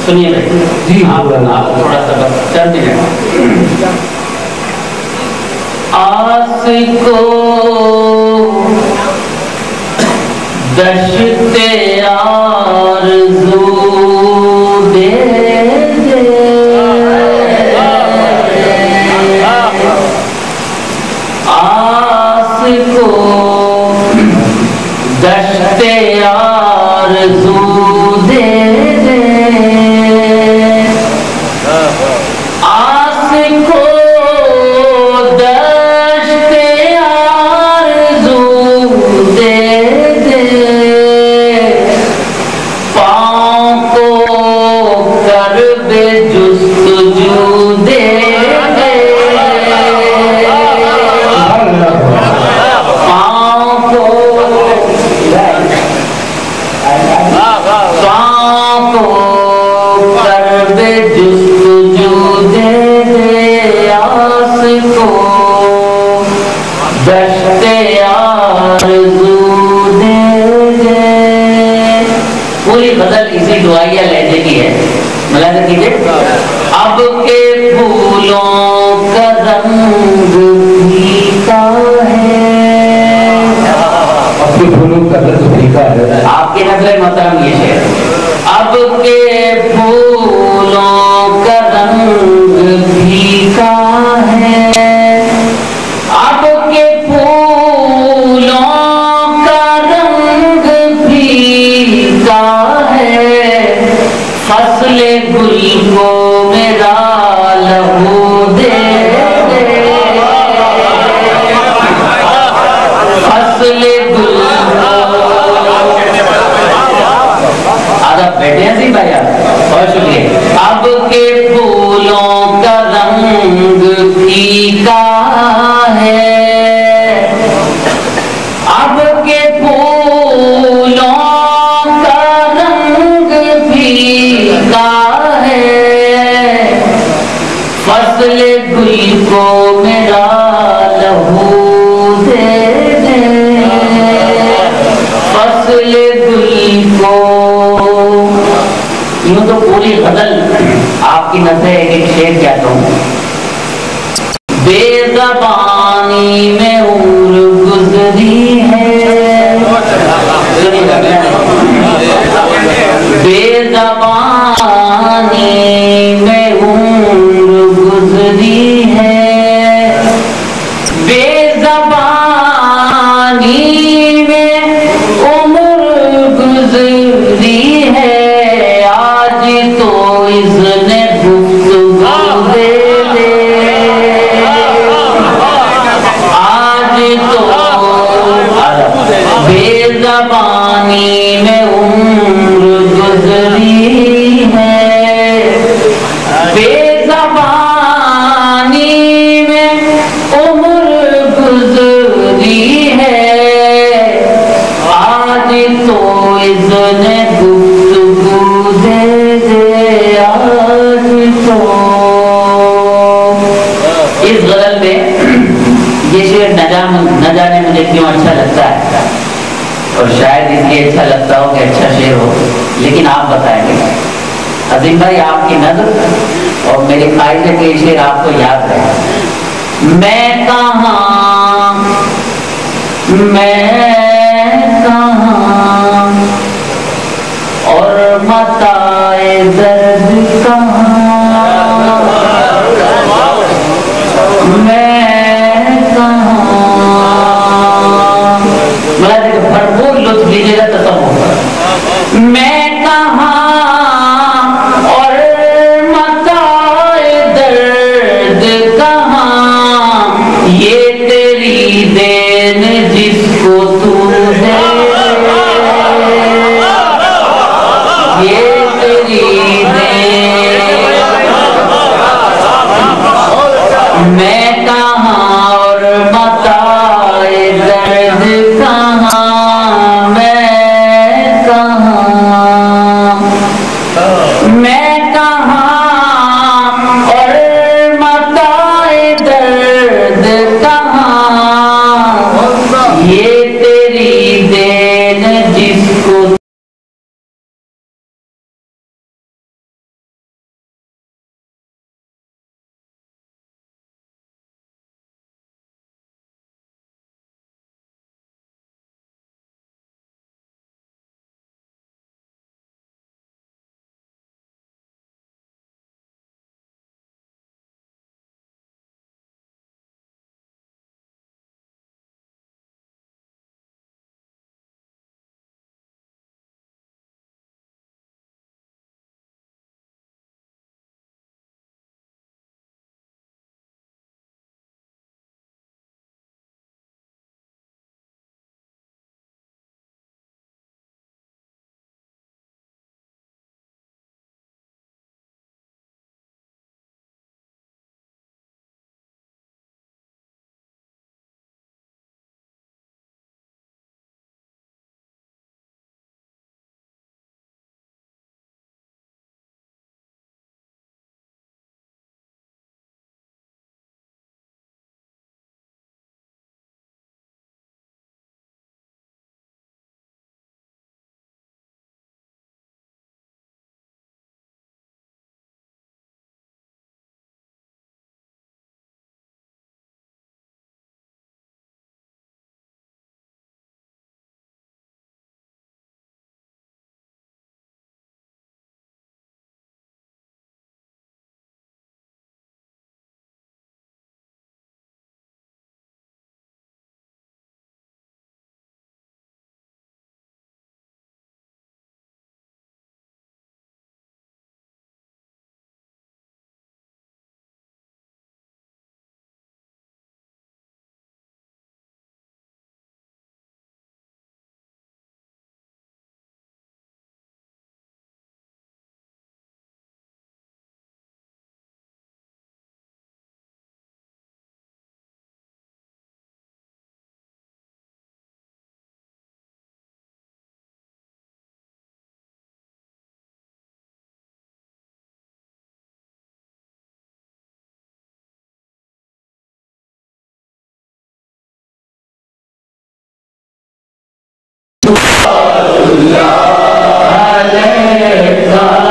سنیے بھائی جی آپ تھوڑا سا بس چند منٹ. آس کو دشت آرزو دے دے، آس کو دشت آرزو دے دے، آس کو دشت آرزو دے دے، پاؤں کو کرب جستجو دے دے، پاؤں کو کرب جستجو دے دے، آس کو دشت آرزو دے دے. پوری غزل اسی دعائیہ لہجے کی ہے، ملاحظہ کیجئے. اب کے پھولوں کا رنگ پھیکا ہے، اب کے پھولوں کا رنگ پھیکا ہے، آپ کی نظر محترم یہ شعر. اب کے پھولوں کا رنگ پھیکا ہے، اب کے پھولوں کا رنگ پھیکا ہے، فصل گل کو میرا لہو دے دے، فصل گل بیٹھے ہیں سی بھائی آپ، بہت شکریہ. اب کے پھولوں کا رنگ پھیکا ہے، اب کے پھولوں کا رنگ پھیکا ہے، فصل گل کو میرا لہو دے دے، فصل گل کو. یوں تو پوری غزل آپ کی نظر ایک ایک شعر کہتا ہوں. بے زبانی میں عمر گزری ہے، بے زبانی میں عمر گزری ہے، بے زبانی میں عمر گزری ہے، آج تو اذن گفتگو دے دے، آج تو بے زبانی میں عمر گزری ہے، بے زبانی میں عمر گزری ہے، آج تو اذن گفتگو دے دے، آج تو. اس غزل میں یہ شعر نہ جانے مجھے کیوں اچھا لگتا ہے، اور شاید اس لیے اچھا لگتا ہو کہ اچھا شعر ہو، لیکن آپ بتائیں گے. عظیم بھائی آپ کی نظر اور میرے قائد کے یہ شعر آپ کو یاد ہے. میں کہاں، میں کہاں اور متاع درد کہاں، میں کہاں. مطلب بھرپور لطف لیجیے گا تصور پر. میں کہاں اور متاع درد کہاں، یہ تیری دین جس کو تو دے، یہ تیری دین. میں کہاں اور متاع درد کہاں، میں کہاں، میں کہاں اور متاع درد کہاں، یہ تیری دین جس کو علیہ